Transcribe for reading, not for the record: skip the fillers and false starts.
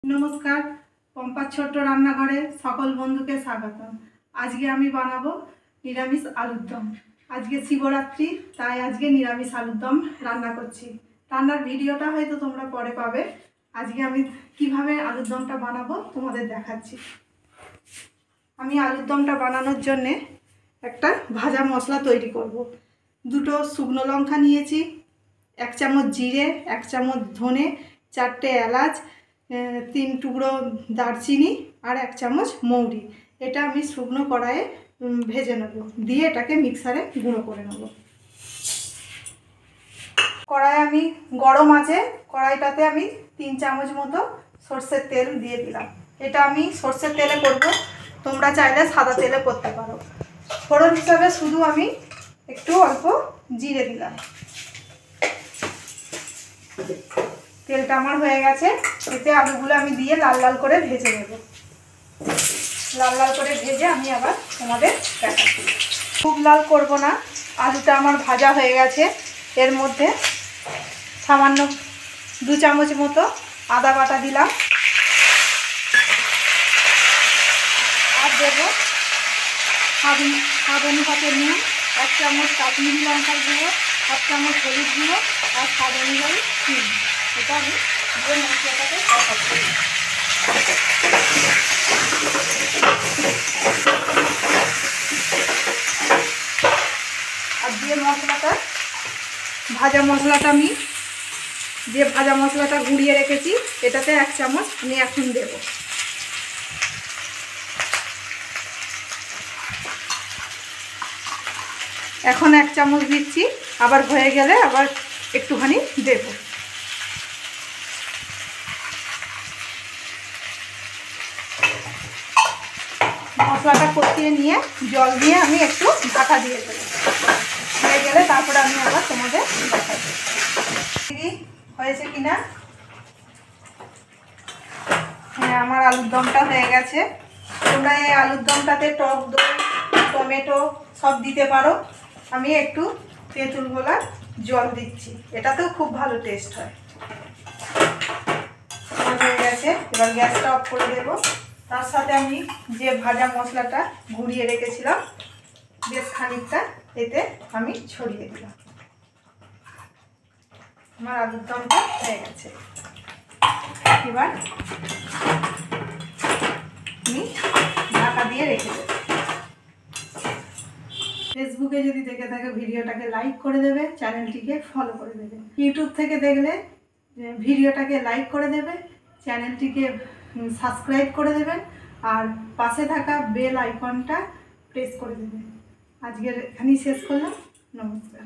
नमस्कार पम्पार छोट्ट रान्नाघरे सकल बंधुके स्वागतम। आज के आमी बानाबो निरामिष आलुर दम। आज के शिवरात्रि ताई आज के निरामिष आलुर दम रान्ना करछि। रान्नार भिडियोटा हयतो तोमरा परे पाबे। आज के आमी किभाबे आलुर दमटा बानाबो तोमादेर देखाच्छि। आमी आलुर दमटा बानानोर जन्य एकटा भाजा मशला तैरी करब। दुटो शुकनो लंका नियेछि, 1 चामच जिरे, 1 चामच धने, 4टे एलाच, 3 टुकरो दारचिनी और 1 चामच मौरी। এটা আমি শুকনো কড়াইয়ে ভেজে নেব, দিয়ে এটাকে মিক্সারে গুঁড়ো করে নেব। কড়াই আমি গরম আছে, কড়াইটাতে আমি 3 চামচ মতো সরষের তেল দিয়ে দিলাম। এটা আমি সরষের তেলে করব, তোমরা চাইলে সাদা তেলে করতে পারো। ফোড়ন হিসাবে শুধু আমি একটু অল্প জিরে দিলাম। তেলটা আমার হয়ে গেছে, এতে আলুগুলো আমি দিয়ে লাল লাল করে ভেজে নেব। লাল লাল করে ভেজে আমি আবার তোমাদের দেখাচ্ছি। খুব লাল করব না, আলুটা আমার ভাজা হয়ে গেছে। এর মধ্যে সামান্য 2 চামচ মতো আদা বাটা দিলাম, আর দেব স্বাদ অনুপাতে নুন, 1 চামচ কাশ্মীরি লঙ্কার গুঁড়ো, 1 চামচ হলুদ গুঁড়ো আর স্বাদ অনুযায়ী চিনি। এটা আমি দিয়ে মশলাটাকে কষাচ্ছি। আর দিয়ে মশলাটা ভাজা মশলাটা আমি যে ভাজা মশলাটা গুঁড়িয়ে রেখেছি এটাতে 1 চামচ আমি এখন দেব। এখন 1 চামচ দিচ্ছি, আবার হয়ে গেলে আবার একটুখানি দেব। মশলাটা কষিয়ে নিয়ে জল দিয়ে আমি একটু ঢাকা দিয়ে দেবো। হয়ে গেলে তারপরে আমি আবার তোমাদের দেখাচ্ছি হয়েছে কিনা। হ্যাঁ, আমার আলুর দমটা হয়ে গেছে। তোমরা এই আলুর দমটাতে টক দই, টমেটো সব দিতে পারো। আমি একটু তেঁতুল গোলা জল দিচ্ছি, এটাতেও খুব ভালো টেস্ট হয়। হয়ে গেছে, এবার গ্যাসটা অফ করে দেবো। তার সাথে আমি যে ভাজা মশলাটা গুঁড়িয়ে রেখেছিলাম বেশ খানিকটা এতে আমি ছড়িয়ে দিলাম। আমার আলুর দমটা হয়ে গেছে। এবার আমি ঢাকা দিয়ে রেখে দেব। ফেসবুকে যদি দেখে থাকে ভিডিওটাকে লাইক করে দেবে, চ্যানেলটিকে ফলো করে দেবে। ইউটিউব থেকে দেখলে ভিডিওটাকে লাইক করে দেবে, চ্যানেলটিকে সাবস্ক্রাইব করে দেবেন আর পাশে থাকা বেল আইকনটা প্রেস করে দেবেন। আজকের এখানেই শেষ করলাম। নমস্কার।